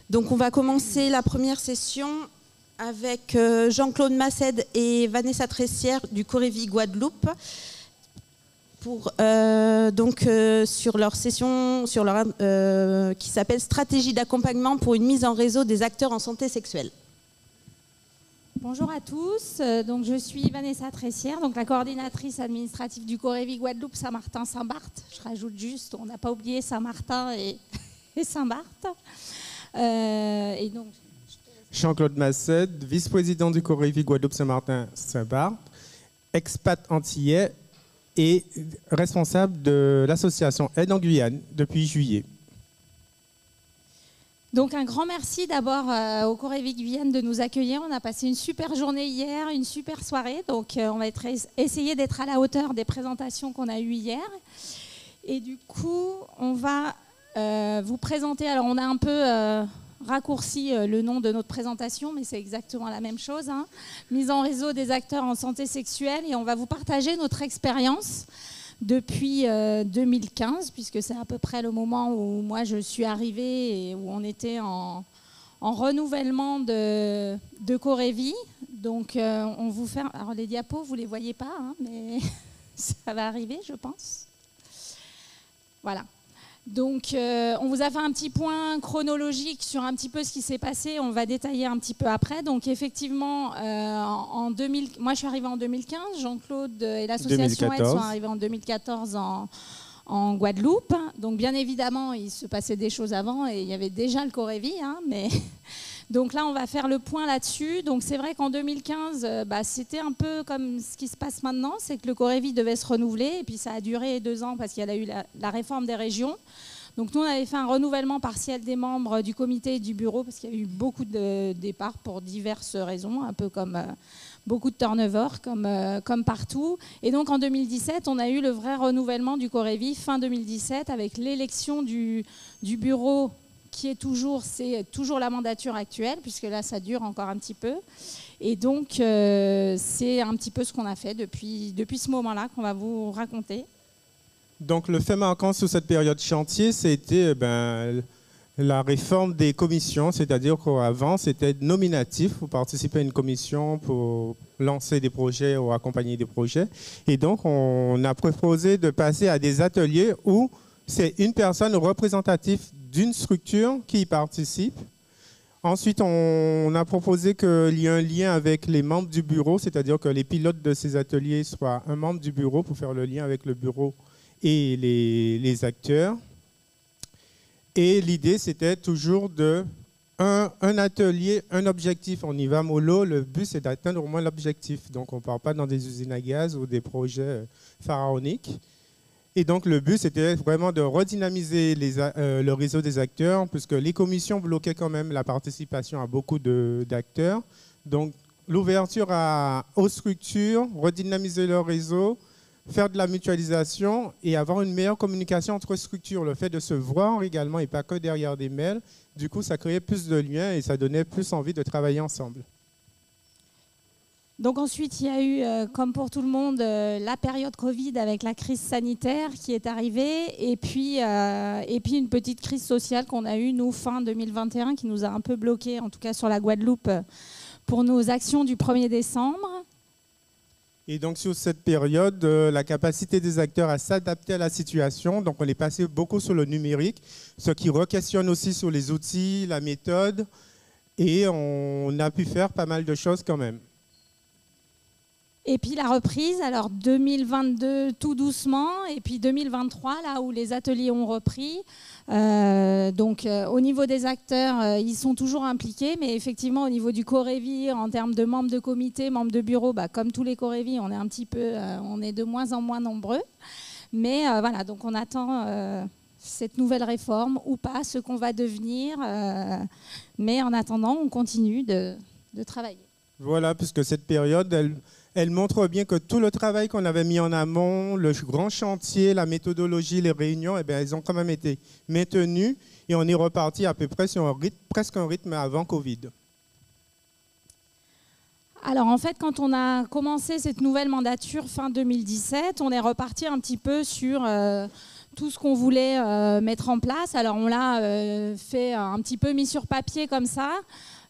Donc on va commencer la première session avec Jean-Claude Massed et Vanessa Tressière du Corévi Guadeloupe pour sur leur session qui s'appelle Stratégie d'accompagnement pour une mise en réseau des acteurs en santé sexuelle. Bonjour à tous, donc je suis Vanessa Tressière, donc la coordinatrice administrative du Corévi Guadeloupe Saint-Martin-Saint-Barth. Je rajoute juste, on n'a pas oublié Saint-Martin et Saint-Barth. Et donc, Jean-Claude Massed, vice-président du Corévi Guadeloupe Saint-Martin-Saint-Barth, expat antillais et responsable de l'association Aide en Guyane depuis juillet. Donc un grand merci d'abord au Corévi Guyane de nous accueillir. On a passé une super journée hier, une super soirée. Donc on va essayer d'être à la hauteur des présentations qu'on a eues hier. Et du coup, on va vous présenter. Alors on a un peu raccourci le nom de notre présentation, mais c'est exactement la même chose, hein. Mise en réseau des acteurs en santé sexuelle, et on va vous partager notre expérience depuis 2015, puisque c'est à peu près le moment où moi je suis arrivée et où on était en renouvellement de Corévi. Donc on vous fait... Alors les diapos, vous ne les voyez pas, hein, mais ça va arriver, je pense. Voilà. Donc on vous a fait un petit point chronologique sur un petit peu ce qui s'est passé. On va détailler un petit peu après. Donc effectivement, moi je suis arrivée en 2015. Jean-Claude et l'association Aide sont arrivés en 2014 en Guadeloupe. Donc bien évidemment, il se passait des choses avant et il y avait déjà le Corévi, hein, mais... Donc là, on va faire le point là-dessus. Donc c'est vrai qu'en 2015, c'était un peu comme ce qui se passe maintenant, c'est que le Corévi devait se renouveler, et puis ça a duré 2 ans parce qu'il y a eu la réforme des régions. Donc nous, on avait fait un renouvellement partiel des membres du comité et du bureau, parce qu'il y a eu beaucoup de départs pour diverses raisons, un peu comme beaucoup de turnover, comme partout. Et donc en 2017, on a eu le vrai renouvellement du Corévi, fin 2017, avec l'élection du bureau, qui est c'est toujours la mandature actuelle, puisque là, ça dure encore un petit peu. Et donc, c'est un petit peu ce qu'on a fait depuis ce moment-là qu'on va vous raconter. Donc, le fait marquant sur cette période chantier, c'était la réforme des commissions, c'est-à-dire qu'avant, c'était nominatif pour participer à une commission, pour lancer des projets ou accompagner des projets. Et donc, on a proposé de passer à des ateliers où c'est une personne représentative d'une structure qui y participe. Ensuite, on a proposé qu'il y ait un lien avec les membres du bureau, c'est-à-dire que les pilotes de ces ateliers soient un membre du bureau pour faire le lien avec le bureau et les acteurs. Et l'idée, c'était toujours un atelier, un objectif. On y va mollo, le but, c'est d'atteindre au moins l'objectif. Donc, on ne part pas dans des usines à gaz ou des projets pharaoniques. Et donc, le but, c'était vraiment de redynamiser le réseau des acteurs, puisque les commissions bloquaient quand même la participation à beaucoup d'acteurs. Donc, l'ouverture aux structures, redynamiser leur réseau, faire de la mutualisation et avoir une meilleure communication entre structures. Le fait de se voir également et pas que derrière des mails, du coup, ça créait plus de liens et ça donnait plus envie de travailler ensemble. Donc ensuite, il y a eu, comme pour tout le monde, la période Covid avec la crise sanitaire qui est arrivée, et puis une petite crise sociale qu'on a eue, nous, fin 2021, qui nous a un peu bloqués, en tout cas sur la Guadeloupe, pour nos actions du 1er décembre. Et donc sur cette période, la capacité des acteurs à s'adapter à la situation, donc on est passé beaucoup sur le numérique, ce qui re-questionne aussi sur les outils, la méthode, et on a pu faire pas mal de choses quand même. Et puis la reprise, alors 2022 tout doucement, et puis 2023, là où les ateliers ont repris. Au niveau des acteurs, ils sont toujours impliqués, mais effectivement au niveau du Corévi, en termes de membres de comité, membres de bureau, comme tous les Corévi, on est de moins en moins nombreux. Mais voilà, donc on attend cette nouvelle réforme ou pas, ce qu'on va devenir. Mais en attendant, on continue de travailler. Voilà, puisque cette période, elle montre bien que tout le travail qu'on avait mis en amont, le grand chantier, la méthodologie, les réunions, elles ont quand même été maintenues et on est reparti à peu près sur presque un rythme avant Covid. Alors en fait, quand on a commencé cette nouvelle mandature fin 2017, on est reparti un petit peu sur tout ce qu'on voulait mettre en place. Alors on l'a fait un petit peu mis sur papier comme ça.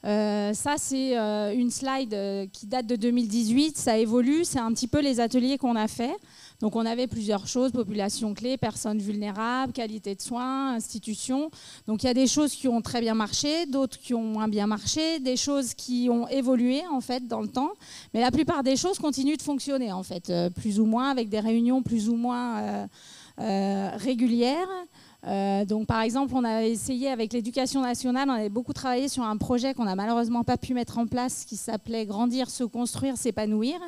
Ça c'est une slide qui date de 2018, ça évolue, c'est un petit peu les ateliers qu'on a fait. Donc on avait plusieurs choses, population clé, personnes vulnérables, qualité de soins, institutions. Donc il y a des choses qui ont très bien marché, d'autres qui ont moins bien marché, des choses qui ont évolué en fait dans le temps. Mais la plupart des choses continuent de fonctionner en fait, plus ou moins avec des réunions plus ou moins régulières. Donc par exemple, on a essayé avec l'éducation nationale, on avait beaucoup travaillé sur un projet qu'on n'a malheureusement pas pu mettre en place qui s'appelait Grandir, se construire, s'épanouir.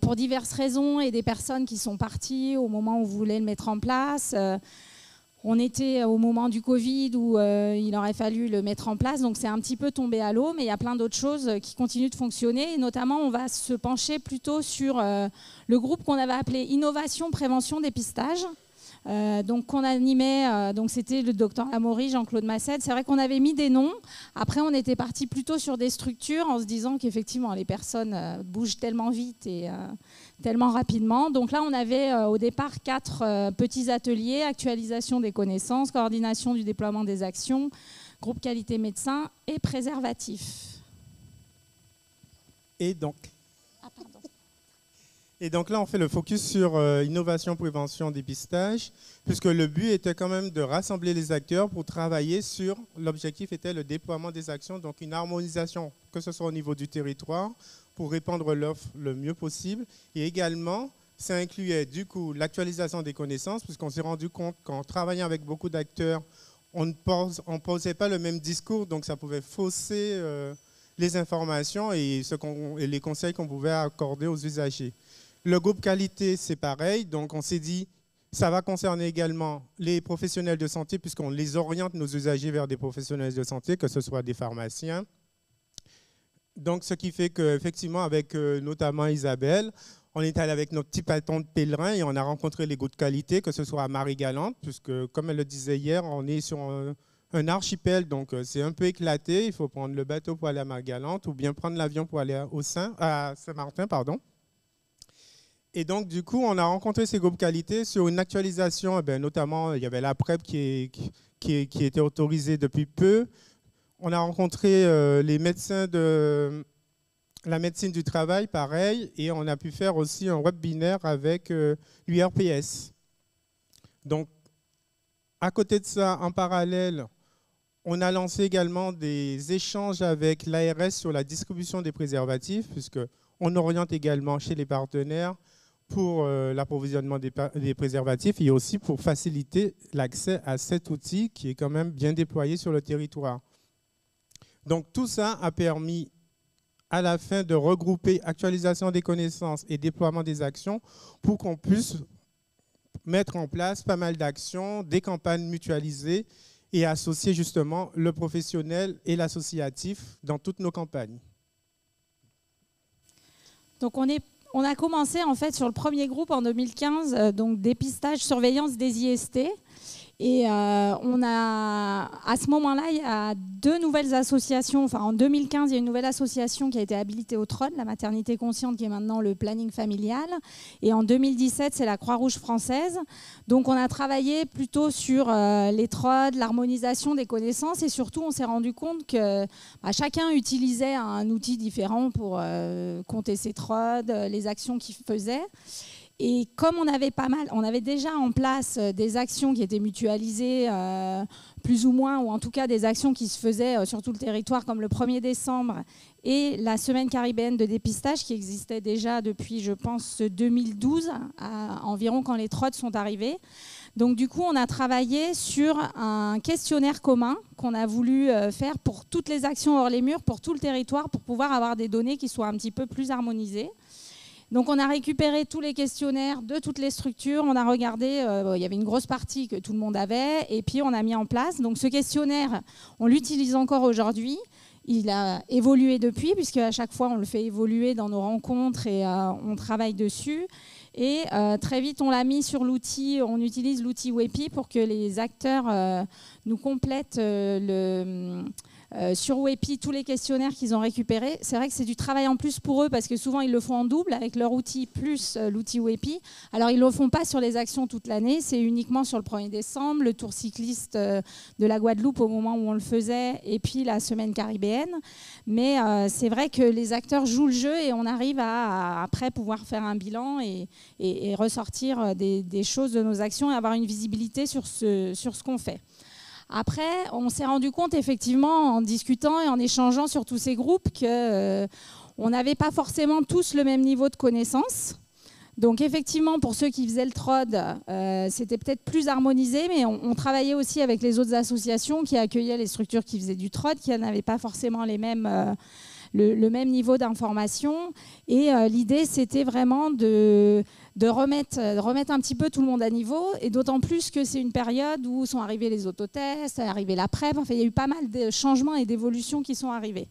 Pour diverses raisons et des personnes qui sont parties au moment où on voulait le mettre en place. On était au moment du Covid où il aurait fallu le mettre en place, donc c'est un petit peu tombé à l'eau, mais il y a plein d'autres choses qui continuent de fonctionner. Et notamment, on va se pencher plutôt sur le groupe qu'on avait appelé Innovation, Prévention, Dépistage. Donc qu'on animait, donc c'était le docteur Amaury, Jean-Claude Massed. C'est vrai qu'on avait mis des noms. Après, on était parti plutôt sur des structures en se disant qu'effectivement, les personnes bougent tellement vite et tellement rapidement. Donc là, on avait au départ 4 petits ateliers, actualisation des connaissances, coordination du déploiement des actions, groupe qualité médecin et préservatif. Et donc Ah, pardon. Et donc là, on fait le focus sur innovation, prévention, dépistage, puisque le but était quand même de rassembler les acteurs pour travailler sur, l'objectif était le déploiement des actions, donc une harmonisation, que ce soit au niveau du territoire, pour répandre l'offre le mieux possible. Et également, ça incluait du coup l'actualisation des connaissances, puisqu'on s'est rendu compte qu'en travaillant avec beaucoup d'acteurs, on ne posait pas le même discours, donc ça pouvait fausser les informations et les conseils qu'on pouvait accorder aux usagers. Le groupe qualité, c'est pareil. Donc, on s'est dit, ça va concerner également les professionnels de santé, puisqu'on les oriente, nos usagers, vers des professionnels de santé, que ce soit des pharmaciens. Donc, ce qui fait qu'effectivement, avec notamment Isabelle, on est allé avec notre petit bâton de pèlerin et on a rencontré les groupes de qualité, que ce soit à Marie-Galante, puisque, comme elle le disait hier, on est sur un archipel, donc c'est un peu éclaté. Il faut prendre le bateau pour aller à Marie-Galante ou bien prendre l'avion pour aller à Saint-Martin, pardon. Et donc, du coup, on a rencontré ces groupes qualité sur une actualisation. Notamment, il y avait la PrEP qui était autorisée depuis peu. On a rencontré les médecins de la médecine du travail, pareil. Et on a pu faire aussi un webinaire avec l'URPS. Donc, à côté de ça, en parallèle, on a lancé également des échanges avec l'ARS sur la distribution des préservatifs, puisqu'on oriente également chez les partenaires pour l'approvisionnement des préservatifs et aussi pour faciliter l'accès à cet outil qui est quand même bien déployé sur le territoire. Donc tout ça a permis à la fin de regrouper actualisation des connaissances et déploiement des actions pour qu'on puisse mettre en place pas mal d'actions, des campagnes mutualisées et associer justement le professionnel et l'associatif dans toutes nos campagnes. Donc on a commencé en fait sur le premier groupe en 2015, donc dépistage, surveillance des IST. Et on a, à ce moment-là, il y a 2 nouvelles associations. Enfin, en 2015, il y a une nouvelle association qui a été habilitée au TROD, la maternité consciente, qui est maintenant le planning familial. Et en 2017, c'est la Croix-Rouge française. Donc, on a travaillé plutôt sur les TROD, l'harmonisation des connaissances. Et surtout, on s'est rendu compte que chacun utilisait un outil différent pour compter ses TROD, les actions qu'il faisait. Et comme on avait déjà en place des actions qui étaient mutualisées, plus ou moins, ou en tout cas des actions qui se faisaient sur tout le territoire, comme le 1er décembre, et la semaine caribéenne de dépistage, qui existait déjà depuis, je pense, 2012, environ quand les TROD sont arrivés. Donc du coup, on a travaillé sur un questionnaire commun qu'on a voulu faire pour toutes les actions hors les murs, pour tout le territoire, pour pouvoir avoir des données qui soient un petit peu plus harmonisées. Donc on a récupéré tous les questionnaires de toutes les structures, on a regardé, il y avait une grosse partie que tout le monde avait, et puis on a mis en place. Donc ce questionnaire, on l'utilise encore aujourd'hui. Il a évolué depuis, puisque à chaque fois on le fait évoluer dans nos rencontres et on travaille dessus. Et très vite on l'a mis sur l'outil, on utilise l'outil WEPI pour que les acteurs nous complètent sur WEPI tous les questionnaires qu'ils ont récupérés. C'est vrai que c'est du travail en plus pour eux parce que souvent ils le font en double avec leur outil plus l'outil WEPI. Alors ils ne le font pas sur les actions toute l'année, c'est uniquement sur le 1er décembre, le tour cycliste de la Guadeloupe au moment où on le faisait et puis la semaine caribéenne. Mais c'est vrai que les acteurs jouent le jeu et on arrive à après pouvoir faire un bilan et ressortir des choses de nos actions et avoir une visibilité sur ce qu'on fait. Après, on s'est rendu compte effectivement en discutant et en échangeant sur tous ces groupes qu'on n'avait pas forcément tous le même niveau de connaissance. Donc effectivement, pour ceux qui faisaient le TROD, c'était peut-être plus harmonisé, mais on travaillait aussi avec les autres associations qui accueillaient les structures qui faisaient du TROD, qui n'avaient pas forcément les mêmes, le même niveau d'information. Et l'idée, c'était vraiment de remettre un petit peu tout le monde à niveau, et d'autant plus que c'est une période où sont arrivés les autotests, est arrivé la PrEP, enfin, il y a eu pas mal de changements et d'évolutions qui sont arrivés.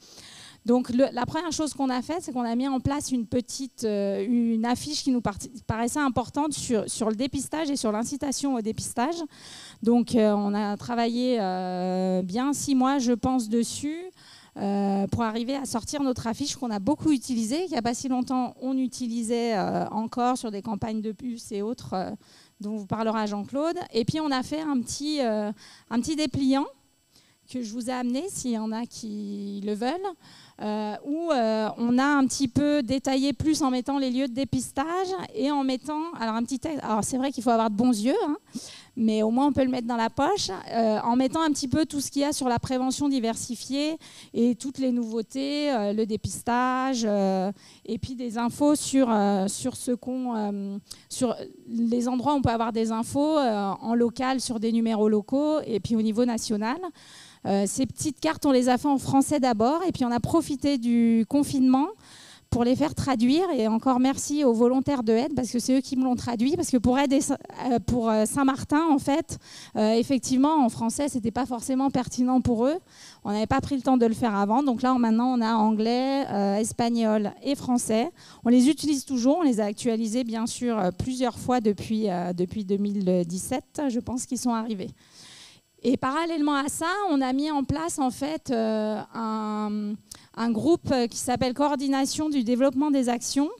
Donc la première chose qu'on a faite, c'est qu'on a mis en place une affiche qui nous paraissait importante sur le dépistage et sur l'incitation au dépistage. Donc on a travaillé bien 6 mois, je pense, dessus pour arriver à sortir notre affiche qu'on a beaucoup utilisée. Il n'y a pas si longtemps, on utilisait encore sur des campagnes de puces et autres dont vous parlera Jean-Claude. Et puis on a fait un petit dépliant que je vous ai amené, s'il y en a qui le veulent. Où on a un petit peu détaillé plus en mettant les lieux de dépistage et en mettant un petit texte. Alors c'est vrai qu'il faut avoir de bons yeux, hein, mais au moins on peut le mettre dans la poche, en mettant un petit peu tout ce qu'il y a sur la prévention diversifiée et toutes les nouveautés, le dépistage, et puis des infos sur les endroits où on peut avoir des infos en local sur des numéros locaux et puis au niveau national. Ces petites cartes, on les a fait en français d'abord et puis on a profité du confinement pour les faire traduire. Et encore merci aux volontaires de Aide parce que c'est eux qui me l'ont traduit. Parce que pour Saint-Martin, en fait, effectivement, en français, ce n'était pas forcément pertinent pour eux. On n'avait pas pris le temps de le faire avant. Donc là, maintenant, on a anglais, espagnol et français. On les utilise toujours. On les a actualisés, bien sûr, plusieurs fois depuis 2017. Je pense qu'ils sont arrivés. Et parallèlement à ça, on a mis en place en fait un groupe qui s'appelle Coordination du développement des actions,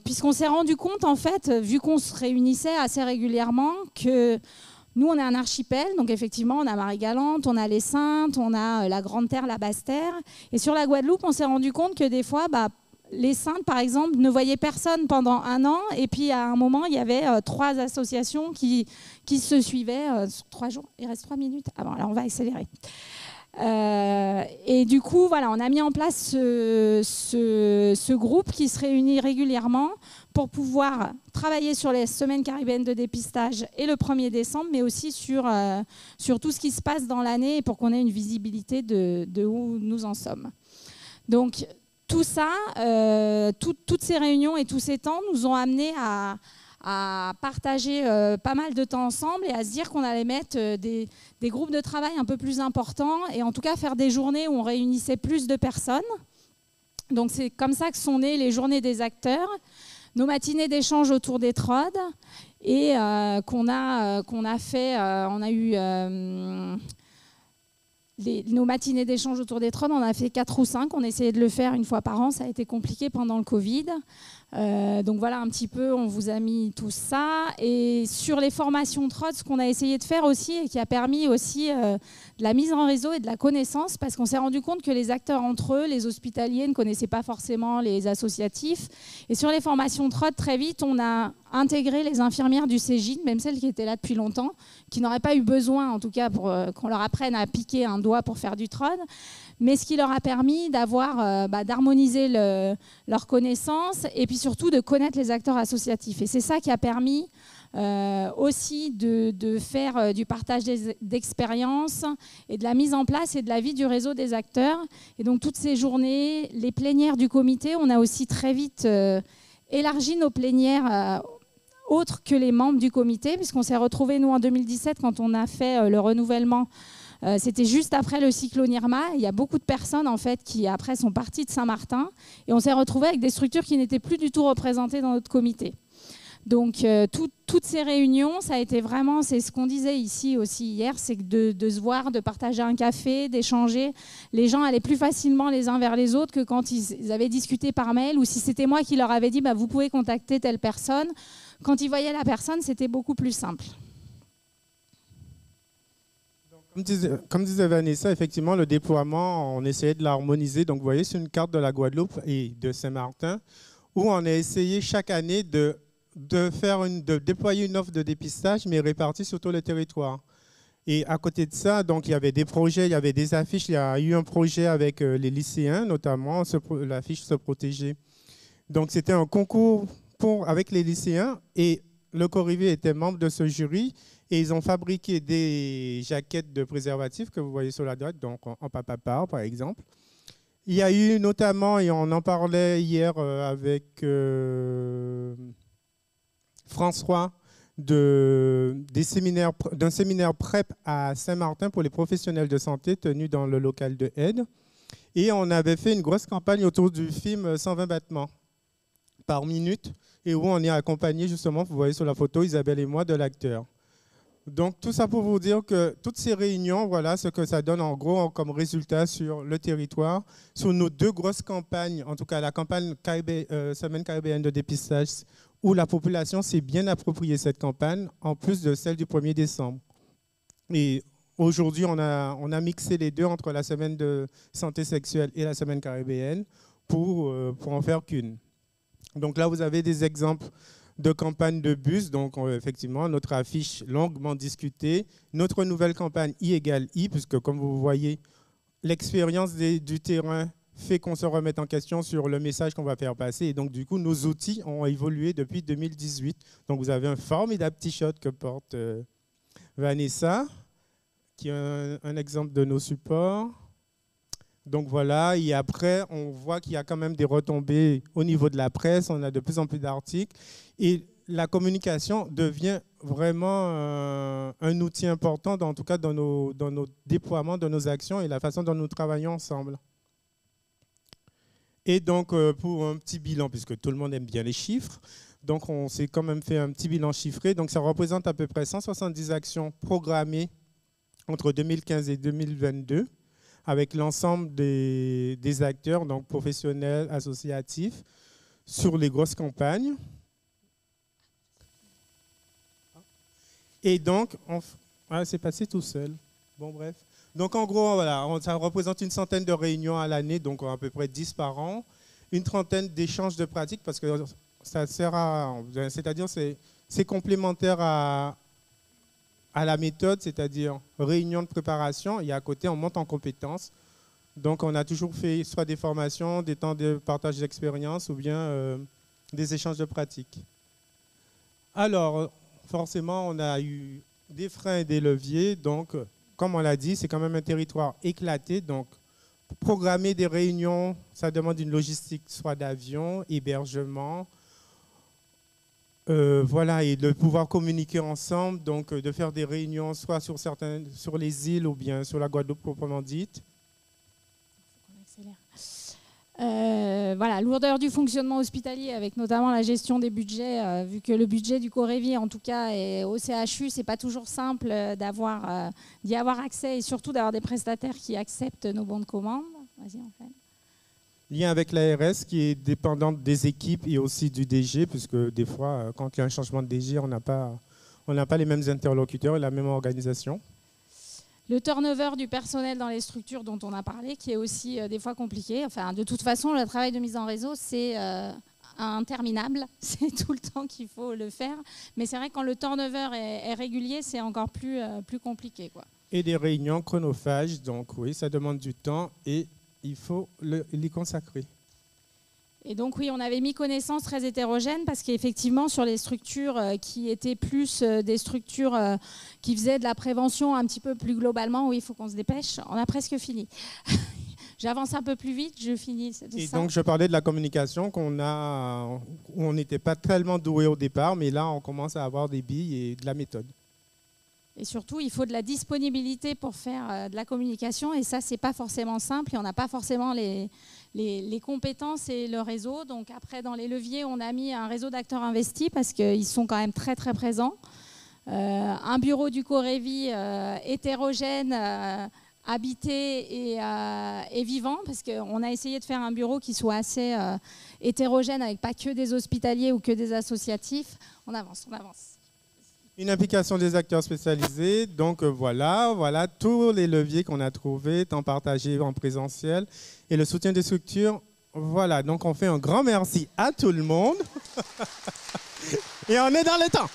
puisqu'on s'est rendu compte en fait, vu qu'on se réunissait assez régulièrement, que nous on est un archipel, donc effectivement on a Marie-Galante, on a les Saintes, on a la Grande Terre, la Basse Terre, et sur la Guadeloupe on s'est rendu compte que des fois, les Saintes, par exemple, ne voyaient personne pendant 1 an. Et puis, à un moment, il y avait 3 associations qui se suivaient sur 3 jours. Il reste 3 minutes. Ah bon, alors on va accélérer. Et du coup, voilà, on a mis en place ce groupe qui se réunit régulièrement pour pouvoir travailler sur les semaines caribéennes de dépistage et le 1er décembre, mais aussi sur tout ce qui se passe dans l'année pour qu'on ait une visibilité de où nous en sommes. Donc, tout ça, toutes ces réunions et tous ces temps nous ont amenés à partager pas mal de temps ensemble et à se dire qu'on allait mettre des groupes de travail un peu plus importants et en tout cas faire des journées où on réunissait plus de personnes. Donc c'est comme ça que sont nées les journées des acteurs, nos matinées d'échange autour des TROD et qu'on a fait, on a eu... nos matinées d'échange autour des TROD, on a fait 4 ou 5. On essayait de le faire une fois par an. Ça a été compliqué pendant le Covid. Donc voilà un petit peu, on vous a mis tout ça. Et sur les formations TROD, ce qu'on a essayé de faire aussi et qui a permis aussi de la mise en réseau et de la connaissance, parce qu'on s'est rendu compte que les acteurs entre eux, les hospitaliers, ne connaissaient pas forcément les associatifs. Et sur les formations TROD, très vite, on a intégré les infirmières du Cégide, même celles qui étaient là depuis longtemps, qui n'auraient pas eu besoin, en tout cas, pour qu'on leur apprenne à piquer un doigt pour faire du TROD, mais ce qui leur a permis d'harmoniser leurs connaissances et puis surtout de connaître les acteurs associatifs. Et c'est ça qui a permis aussi de faire du partage d'expériences et de la mise en place et de la vie du réseau des acteurs. Et donc toutes ces journées, les plénières du comité, on a aussi très vite élargi nos plénières autres que les membres du comité, puisqu'on s'est retrouvés, nous, en 2017, quand on a fait le renouvellement. C'était juste après le cyclone Irma. Il y a beaucoup de personnes en fait, qui, après, sont parties de Saint-Martin. Et on s'est retrouvés avec des structures qui n'étaient plus du tout représentées dans notre comité. Donc toutes ces réunions, ça a été vraiment, c'est ce qu'on disait ici aussi hier, c'est de se voir, de partager un café, d'échanger. Les gens allaient plus facilement les uns vers les autres que quand ils avaient discuté par mail, ou si c'était moi qui leur avais dit vous pouvez contacter telle personne. Quand ils voyaient la personne, c'était beaucoup plus simple. Comme disait Vanessa, effectivement, le déploiement, on essayait de l'harmoniser. Donc, vous voyez, c'est une carte de la Guadeloupe et de Saint-Martin, où on a essayé chaque année de déployer une offre de dépistage, mais répartie sur tout le territoire. Et à côté de ça, donc, il y avait des projets, il y avait des affiches. Il y a eu un projet avec les lycéens, notamment l'affiche Se protéger. Donc, c'était un concours avec les lycéens et le Corrivé était membre de ce jury et ils ont fabriqué des jaquettes de préservatifs que vous voyez sur la droite, donc en papapar par exemple. Il y a eu notamment, et on en parlait hier avec François, d'un séminaire PrEP à Saint-Martin pour les professionnels de santé tenu dans le local de aide. Et on avait fait une grosse campagne autour du film 120 battements par minute et où on est accompagné justement, vous voyez sur la photo, Isabelle et moi, de l'acteur. Donc tout ça pour vous dire que toutes ces réunions, voilà ce que ça donne en gros comme résultat sur le territoire, sur nos deux grosses campagnes, en tout cas la campagne Semaine caribéenne de dépistage, où la population s'est bien appropriée cette campagne, en plus de celle du 1er décembre. Et aujourd'hui, on a mixé les deux entre la semaine de santé sexuelle et la semaine caribéenne pour en faire qu'une. Donc là, vous avez des exemples de campagne de bus. Donc effectivement, notre affiche longuement discutée. Notre nouvelle campagne I égale I, puisque comme vous voyez, l'expérience du terrain fait qu'on se remette en question sur le message qu'on va faire passer. Et donc du coup, nos outils ont évolué depuis 2018. Donc vous avez un formidable t-shirt que porte Vanessa, qui est un exemple de nos supports. Donc voilà, et après, on voit qu'il y a quand même des retombées au niveau de la presse, on a de plus en plus d'articles, et la communication devient vraiment un outil important, en tout cas dans nos déploiements, dans nos actions et la façon dont nous travaillons ensemble. Et donc, pour un petit bilan, puisque tout le monde aime bien les chiffres, donc on s'est quand même fait un petit bilan chiffré, donc ça représente à peu près 170 actions programmées entre 2015 et 2022, avec l'ensemble des acteurs, donc professionnels, associatifs, sur les grosses campagnes. Et donc, c'est passé tout seul. Bon, bref. Donc, en gros, voilà, ça représente une centaine de réunions à l'année, donc à peu près 10 par an, une trentaine d'échanges de pratiques, parce que ça sert à... C'est-à-dire, c'est complémentaire à la méthode, c'est-à-dire réunion de préparation, et à côté, on monte en compétences. Donc, on a toujours fait soit des formations, des temps de partage d'expérience, ou bien des échanges de pratiques. Alors, forcément, on a eu des freins et des leviers. Donc, comme on l'a dit, c'est quand même un territoire éclaté. Donc, programmer des réunions, ça demande une logistique, soit d'avion, hébergement, voilà, et de pouvoir communiquer ensemble, donc de faire des réunions soit sur les îles ou bien sur la Guadeloupe proprement dite. Voilà, lourdeur du fonctionnement hospitalier avec notamment la gestion des budgets, vu que le budget du Corévi en tout cas est au CHU, c'est pas toujours simple d'y avoir accès et surtout d'avoir des prestataires qui acceptent nos bons de commande. Vas-y, en fait. Lien avec l'ARS qui est dépendante des équipes et aussi du DG, puisque des fois, quand il y a un changement de DG, on n'a pas les mêmes interlocuteurs et la même organisation. Le turnover du personnel dans les structures dont on a parlé, qui est aussi des fois compliqué. Enfin, de toute façon, le travail de mise en réseau, c'est interminable. C'est tout le temps qu'il faut le faire. Mais c'est vrai que quand le turnover est régulier, c'est encore plus compliqué, quoi. Et des réunions chronophages, donc oui, ça demande du temps et il faut l'y consacrer. Et donc oui, on avait mis connaissance très hétérogène parce qu'effectivement, sur les structures qui étaient plus des structures qui faisaient de la prévention un petit peu plus globalement, oui, il faut qu'on se dépêche, on a presque fini. J'avance un peu plus vite, je finis. Et donc je parlais de la communication où on n'était pas tellement doué au départ, mais là on commence à avoir des billes et de la méthode. Et surtout, il faut de la disponibilité pour faire de la communication. Et ça, ce n'est pas forcément simple. Et on n'a pas forcément les les compétences et le réseau. Donc après, dans les leviers, on a mis un réseau d'acteurs investis parce qu'ils sont quand même très très présents. Un bureau du Corévi hétérogène, habité et vivant, parce qu'on a essayé de faire un bureau qui soit assez hétérogène, avec pas que des hospitaliers ou que des associatifs. On avance, on avance. Une implication des acteurs spécialisés. Donc voilà tous les leviers qu'on a trouvés, temps partagé en présentiel et le soutien des structures. Voilà, donc on fait un grand merci à tout le monde. Et on est dans le temps.